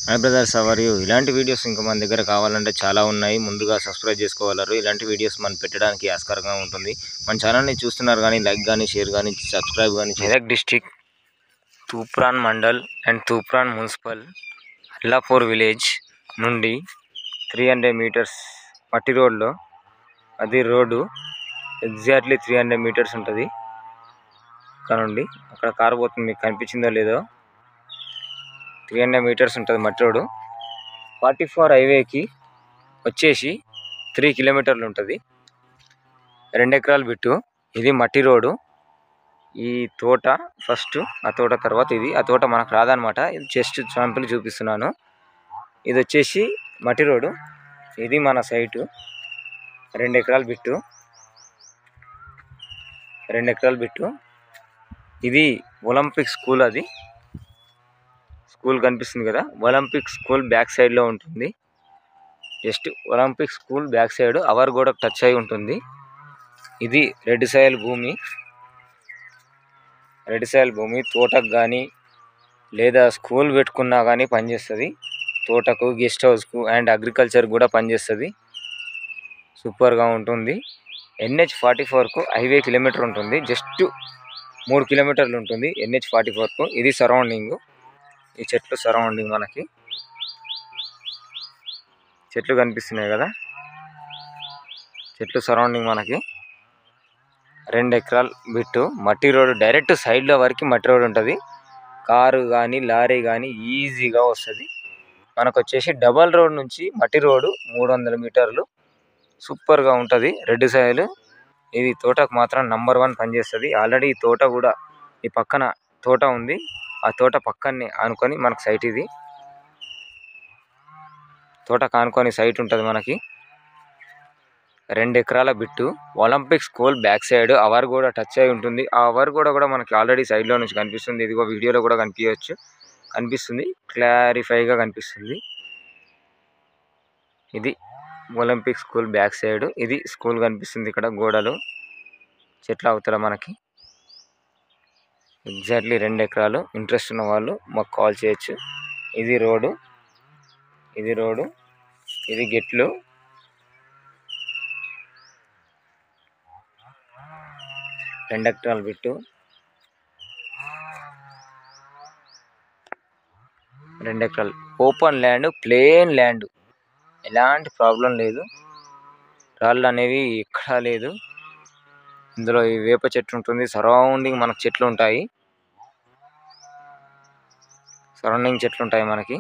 Hi brothers, our you. ఇలాంటి videos ఇంకా మన దగ్గర కావాలంటే చాలా ఉన్నాయి. ముందుగా సబ్స్క్రైబ్ చేసుకోగలరు. ఇలాంటి వీడియోస్ మనం పెట్టడానికి ఆస్కారంగా ఉంటుంది. మన ఛానల్ని చూస్తున్నారు కానీ లైక్ కానీ షేర్ కానీ సబ్స్క్రైబ్ కానీ. Medak district Toopran mandal and Toopran municipal Allapur village నుండి 300 మీటర్స్ మట్టి రోడ్లో, అది రోడ్డు ఎగ్జాక్ట్లీ 300 మీటర్స్ ఉంటుంది. కానండి అక్కడ కారు పోతుంది, మీకు కనిపించిందో లేదో. 300 మీటర్స్ ఉంటుంది మట్టి రోడ్డు. 44 హైవేకి వచ్చేసి 3 కిలోమీటర్లు ఉంటుంది. 2 ఎకరాలు బిట్టు. ఇది మట్టి రోడ్డు. ఈ తోట ఫస్ట్, ఆ తోట తర్వాత ఇది. ఆ తోట మనకు రాదనమాట, ఇది జస్ట్ శాంపుల్ చూపిస్తున్నాను. ఇది వచ్చేసి మట్టి రోడ్డు. ఇది మన సైటు. 2 ఎకరాలు బిట్టు. 2 ఎకరాలు బిట్టు. ఇది ఒలింపిక్ స్కూల్. అది స్కూల్ కనిపిస్తుంది కదా, ఒలింపిక్ స్కూల్ బ్యాక్ సైడ్లో ఉంటుంది. Just Olympic school back side our గోడకు టచ్ అయి ఉంటుంది. ఇది రెడ్ సాయిల్ భూమి. రెడ్ సాయిల్ భూమి తోటకు కానీ లేదా స్కూల్ పెట్టుకున్నా కానీ పనిచేస్తుంది. తోటకు, గెస్ట్ హౌస్కు అండ్ అగ్రికల్చర్ కూడా పనిచేస్తుంది. సూపర్గా ఉంటుంది. NH44కు హైవే కిలోమీటర్ ఉంటుంది. జస్ట్ 3 కిలోమీటర్లు ఉంటుంది NH44కు. ఇది సరౌండింగ్. ఈ చెట్లు సరౌండింగ్, మనకి చెట్లు కనిపిస్తున్నాయి కదా, చెట్లు సరౌండింగ్ మనకి. 2 ఎకరాలు బిట్టు. మట్టి రోడ్డు డైరెక్ట్ సైడ్లో వరకు మట్టి రోడ్డు ఉంటుంది. కారు కానీ లారీ కానీ ఈజీగా వస్తుంది. మనకు వచ్చేసి డబల్ రోడ్ నుంచి మట్టి రోడ్డు 300 మీటర్లు. సూపర్గా ఉంటుంది. Red soil. ఇది తోటకు మాత్రం నంబర్ 1 పనిచేస్తుంది. ఆల్రెడీ ఈ తోట కూడా, ఈ పక్కన తోట ఉంది, ఆ తోట పక్కనే ఆనుకొని మనకు సైట్. ఇది తోటకు ఆనుకొని సైట్ ఉంటుంది మనకి. 2 ఎకరాల బిట్టు. Olympic school back side our కూడా టచ్ అయి ఉంటుంది. ఆ అవర్ కూడా మనకి ఆల్రెడీ సైడ్లో నుంచి కనిపిస్తుంది. ఇదిగో వీడియోలో కూడా కనిపిస్తుంది, క్లారిఫైగా కనిపిస్తుంది. ఇది ఒలింపిక్ స్కూల్ బ్యాక్ సైడ్. ఇది స్కూల్ కనిపిస్తుంది ఇక్కడ, గోడలు, చెట్ల అవతల మనకి. ఎగ్జాక్ట్లీ 2 ఎకరాలు. ఇంట్రెస్ట్ ఉన్న వాళ్ళు మాకు కాల్ చేయొచ్చు. ఇది రోడ్డు, ఇది గెట్లు. 2 ఎకరాలు బిట్టు. 2 ఎకరాలు ఓపెన్ ల్యాండ్, ప్లేన్ ల్యాండ్. ఎలాంటి ప్రాబ్లం లేదు. రాళ్ళు అనేవి ఎక్కడా లేదు. ఇందులో ఈ వేప చెట్టు ఉంటుంది. సరౌండింగ్ మనకు చెట్లు ఉంటాయి. మనకి.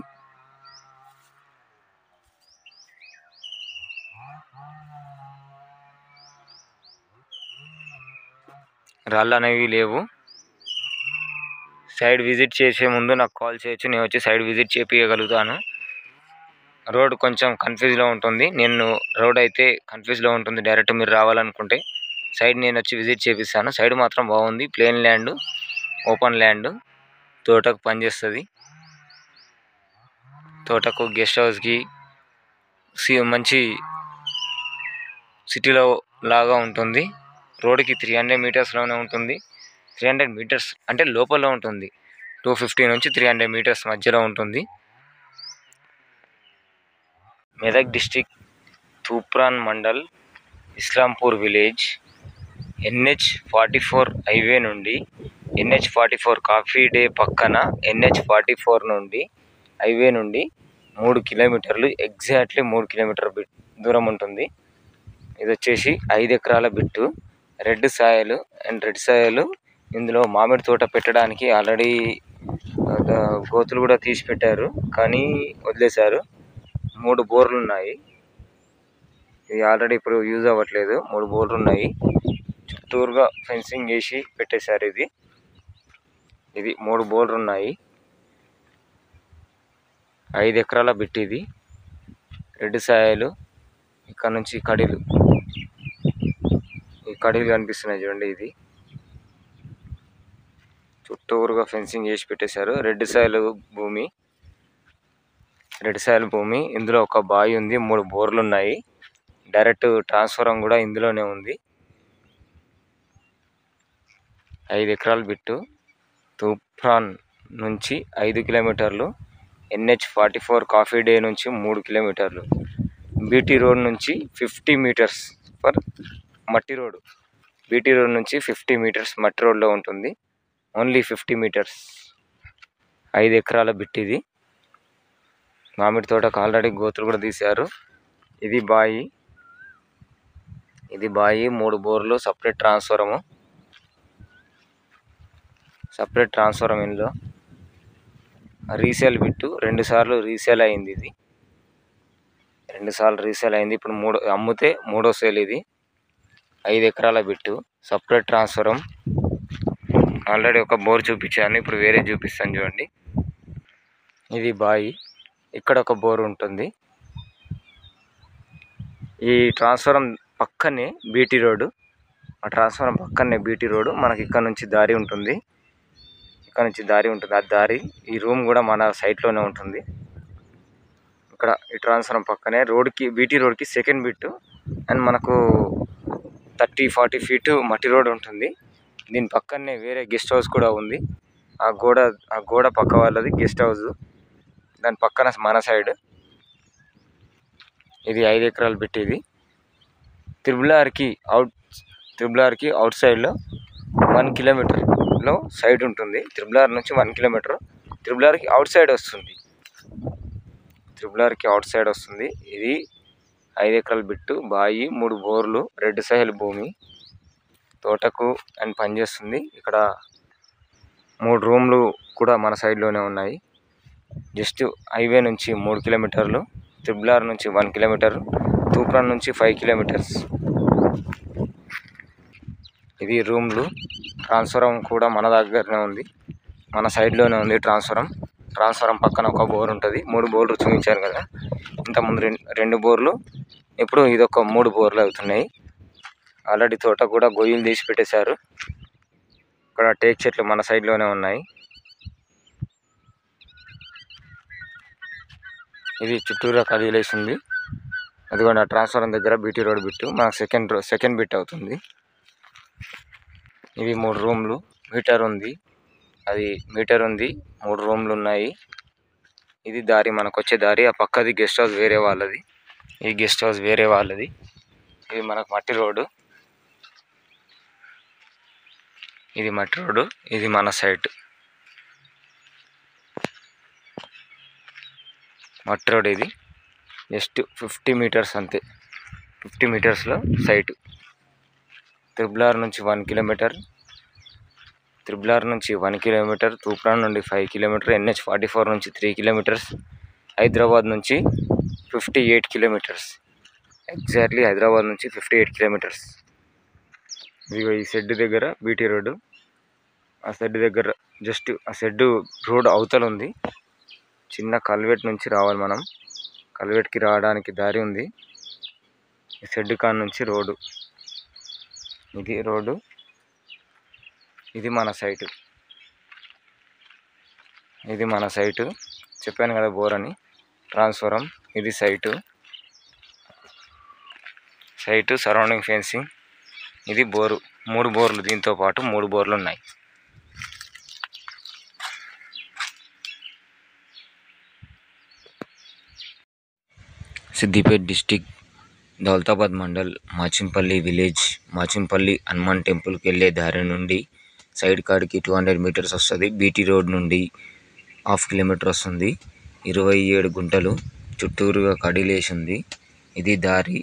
రాళ్ళు అనేవి లేవు. సైడ్ విజిట్ చేసే ముందు నాకు కాల్ చేయొచ్చు, నేను వచ్చి సైడ్ విజిట్ చేపించగలుగుతాను. రోడ్ కొంచెం కన్ఫ్యూజ్లో ఉంటుంది. రోడ్ అయితే కన్ఫ్యూజ్లో ఉంటుంది. డైరెక్ట్ మీరు రావాలనుకుంటే సైడ్ నేను వచ్చి విజిట్ చేపిస్తాను. సైడ్ మాత్రం బాగుంది. Plain land, open land. తోటకు పనిచేస్తుంది. తోటకు, గెస్ట్ హౌస్కి, మంచి సిటీలో లాగా ఉంటుంది. రోడ్డుకి 300 మీటర్స్లోనే ఉంటుంది. 300 మీటర్స్ అంటే లోపల ఉంటుంది. 250 నుంచి 300 మీటర్స్ మధ్యలో ఉంటుంది. Medak district Toopran mandal Islampur village. NH44 highway నుండి, NH44 కాఫీ డే పక్కన NH44 నుండి, హైవే నుండి 3 కిలోమీటర్లు, ఎగ్జాక్ట్లీ 3 కిలోమీటర్ దూరం ఉంటుంది. ఇది వచ్చేసి 5 ఎకరాల బిట్టు. Red soil. ఇందులో మామిడి తోట పెట్టడానికి ఆల్రెడీ గోతులు కూడా తీసి పెట్టారు, కానీ వదిలేశారు. 3 బోర్లు ఉన్నాయి. ఇది ఆల్రెడీ ఇప్పుడు యూజ్ అవ్వట్లేదు. 3 బోర్లు ఉన్నాయి. చుట్టూరుగా ఫెన్సింగ్ వేసి పెట్టేశారు. ఇది 3 బోర్లు ఉన్నాయి. 5 ఎకరాల బిట్. ఇది రెడ్ సాయిల్. ఇక్కడ నుంచి ఈ కడీలు కనిపిస్తున్నాయి చూడండి. ఇది చుట్టూరుగా ఫెన్సింగ్ వేసి పెట్టేశారు. రెడ్ సాయిల్ భూమి. ఇందులో ఒక బావి ఉంది, 3 బోర్లు ఉన్నాయి. డైరెక్ట్ ట్రాన్స్ఫారం కూడా ఇందులోనే ఉంది. 5 ఎకరాల బిట్టు. తూప్రాన్ నుంచి 5 కిలోమీటర్లు. NH44 కాఫీ డే నుంచి 3 కిలోమీటర్లు. బీటీ రోడ్ నుంచి 50 మీటర్స్ ఫర్ మట్టి రోడ్. బీటీ రోడ్ నుంచి 50 మీటర్స్ మట్టి రోడ్లో ఉంటుంది. Only 50 metres. 5 ఎకరాల బిట్ ఇది. మామిడి తోటకు ఆల్రెడీ గోతులు కూడా తీశారు. ఇది బాయి. 3 బోర్లు, సపరేట్ ట్రాన్స్ఫారం ఇందులో. రీసేల్ బిట్టు 2 సార్లు రీసేల్ అయింది. ఇది 2 సార్లు రీసేల్ అయింది. ఇప్పుడు అమ్మితే 3వ సేల్ ఇది. 5 ఎకరాల బిట్టు, సపరేట్ ట్రాన్స్ఫారం. ఆల్రెడీ ఒక బోర్ చూపించాను, ఇప్పుడు వేరే చూపిస్తాను చూడండి. ఇది బాయి. ఇక్కడ ఒక బోర్ ఉంటుంది. ఈ ట్రాన్స్ఫారం పక్కనే బీటీ రోడ్డు. ఆ ట్రాన్స్ఫారం పక్కనే బీటీ రోడ్డు. మనకి ఇక్కడ నుంచి దారి ఉంటుంది. ఆ దారి, ఈ రూమ్ కూడా మన సైట్లోనే ఉంటుంది. ఇక్కడ ఈ ట్రాన్స్ఫారం పక్కనే బీటీ రోడ్కి సెకండ్ బిట్. అండ్ మనకు 30-40 ఫీట్ మట్టి రోడ్ ఉంటుంది. దీని పక్కనే వేరే గెస్ట్ హౌస్ కూడా ఉంది. ఆ గోడ పక్క వాళ్ళది గెస్ట్ హౌస్. దాని పక్కన మన సైడ్. ఇది 5 ఎకరాల బిట్. ఇది త్రిబుల్ ఆర్కి అవుట్ సైడ్లో 1 కిలోమీటర్లో సైడ్ ఉంటుంది. త్రిబుల్ ఆర్ నుంచి 1 కిలోమీటర్ త్రిబుల్ ఆర్కి అవుట్ సైడ్ వస్తుంది. ఇది 5 ఎకరాల బిట్టు, బాయి, 3 బోర్లు, రెడ్ సాయిల్ భూమి, తోటకు అండ్ పనిచేస్తుంది. ఇక్కడ 3 రూమ్లు కూడా మన సైడ్లోనే ఉన్నాయి. జస్ట్ హైవే నుంచి 3 కిలోమీటర్లు, త్రిబుల్ ఆర్ నుంచి 1 కిలోమీటర్, తూప్రాన్ నుంచి 5 కిలోమీటర్స్. ఇది రూమ్లు. ట్రాన్స్ఫారం కూడా మన దగ్గరనే ఉంది, మన సైడ్లోనే ఉంది. ట్రాన్స్ఫారం పక్కన ఒక బోర్ ఉంటుంది. 3 బోర్లు చూపించాను కదా ఇంతకుముందు. 2 బోర్లు, ఇప్పుడు ఇదొక 3 బోర్లు అవుతున్నాయి. ఆల్రెడీ తోట కూడా గొయ్యలు తీసి పెట్టేశారు. ఇక్కడ టేక్ చెట్లు మన సైడ్లోనే ఉన్నాయి. ఇది చుట్టూరా కలిగేసింది. అదిగోండి ఆ ట్రాన్స్ఫారం దగ్గర బీటీ రోడ్ బిట్టు మనకు సెకండ్ బిట్ అవుతుంది. ఇవి 3 రూమ్లు, మీటర్ ఉంది. 3 రూమ్లు ఉన్నాయి. ఇది దారి, మనకు వచ్చే దారి. ఆ పక్కది గెస్ట్ హౌస్ వేరే వాళ్ళది. ఈ గెస్ట్ హౌస్ వేరే వాళ్ళది. ఇది మనకు మట్టి రోడ్డు. ఇది మన సైట్. మట్టి రోడ్. ఇది జస్ట్ 50 మీటర్స్ అంతే. 50 మీటర్స్లో సైటు. త్రిబుల్ ఆర్ నుంచి 1 కిలోమీటర్, తూప్రాన్ నుండి 5 కిలోమీటర్, NH44 నుంచి 3 కిలోమీటర్స్, హైదరాబాద్ నుంచి 58 కిలోమీటర్స్. ఎగ్జాక్ట్లీ హైదరాబాద్ నుంచి 58 కిలోమీటర్స్. ఇదిగో ఈ షెడ్ దగ్గర బీటీ రోడ్డు. ఆ షెడ్ దగ్గర జస్ట్ ఆ షెడ్ రోడ్ అవతల ఉంది. చిన్న కల్వెట్ నుంచి రావాలి మనం. కల్వెట్కి రావడానికి దారి ఉంది. ఈ షెడ్ కాడ నుంచి రోడ్డు. ఇది రోడ్డు. ఇది మన సైటు. చెప్పాను కదా బోర్ అని. ట్రాన్స్ఫారం. ఇది సైటు సరౌండింగ్ ఫెన్సింగ్. ఇది బోరు. 3 బోర్లు, దీంతో పాటు 3 బోర్లు ఉన్నాయి. Siddipet district, Daulatabad mandal, Machimpally village. మాచింపల్లి హనుమాన్ టెంపుల్కి వెళ్ళే దారి నుండి సైడ్ కాడికి 200 మీటర్స్ వస్తుంది. బీటీ రోడ్ నుండి 1/2 కిలోమీటర్ వస్తుంది. 27 గుంటలు చుట్టూరుగా కడిలేసింది. ఇది దారి.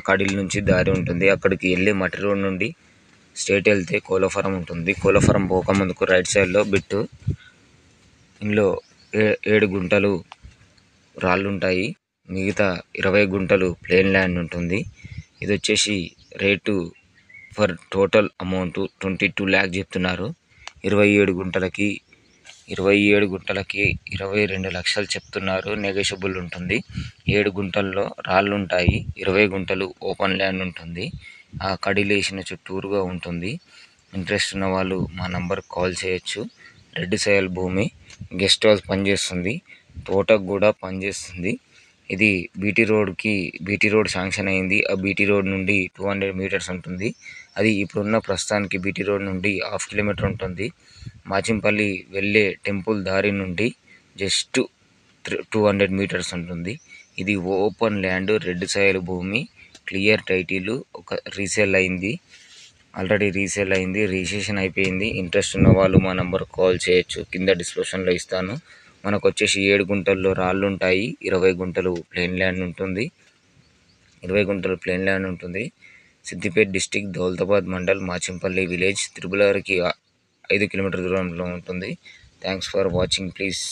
కడిల నుంచి దారి ఉంటుంది. అక్కడికి వెళ్ళే మట్టి రోడ్ నుండి స్ట్రేట్ వెళ్తే కోలఫరం ఉంటుంది. కోలఫరం పోకముందుకు రైట్ సైడ్లో బిట్టు. ఇందులో 7 గుంటలు రాళ్ళు ఉంటాయి. మిగతా 20 గుంటలు ప్లేన్ ల్యాండ్ ఉంటుంది. ఇది వచ్చేసి rate for total amount 22 lakh చెప్తున్నారు. 27 గుంటలకి 22 లక్షలు చెప్తున్నారు. నెగోషియబుల్ ఉంటుంది. 7 గుంటల్లో రాళ్ళు ఉంటాయి. 20 గుంటలు ఓపెన్ ల్యాండ్ ఉంటుంది. ఆ కడిలేసిన చుట్టూరుగా ఉంటుంది. ఇంట్రెస్ట్ ఉన్న వాళ్ళు మా నంబర్కి కాల్ చేయొచ్చు. రెడ్ సాయిల్ భూమి, గెస్ట్ హౌస్ పనిచేస్తుంది, తోటకు కూడా పనిచేస్తుంది. ఇది బీటీ రోడ్ శాంక్షన్ అయింది. ఆ బీటీ రోడ్ నుండి 200 మీటర్స్ ఉంటుంది. అది ఇప్పుడున్న ప్రస్తుతానికి బీటీ రోడ్ నుండి 1/2 కిలోమీటర్ ఉంటుంది. మాచింపల్లి వెళ్ళే టెంపుల్ దారి నుండి జస్ట్ 200 మీటర్స్ ఉంటుంది. ఇది ఓపెన్ ల్యాండ్, రెడ్ సాయిల్ భూమి, క్లియర్ టైటిల్, ఒక ఆల్రెడీ రీసేల్ అయింది, రిజిస్ట్రేషన్ అయిపోయింది. ఇంట్రెస్ట్ ఉన్న వాళ్ళు మా నెంబర్ కాల్ చేయొచ్చు, కింద డిస్క్రిప్షన్లో ఇస్తాను. మనకు వచ్చేసి 7 గుంటల్లో రాళ్ళు ఉంటాయి, 20 గుంటలు ప్లెయిన్ ల్యాండ్ ఉంటుంది. సిద్దిపేట డిస్టిక్, దౌలతాబాద్ మండల్, మాచింపల్లి విలేజ్, త్రిపులర్కి 5 కిలోమీటర్ దూరంలో ఉంటుంది. Thanks for watching. ప్లీజ్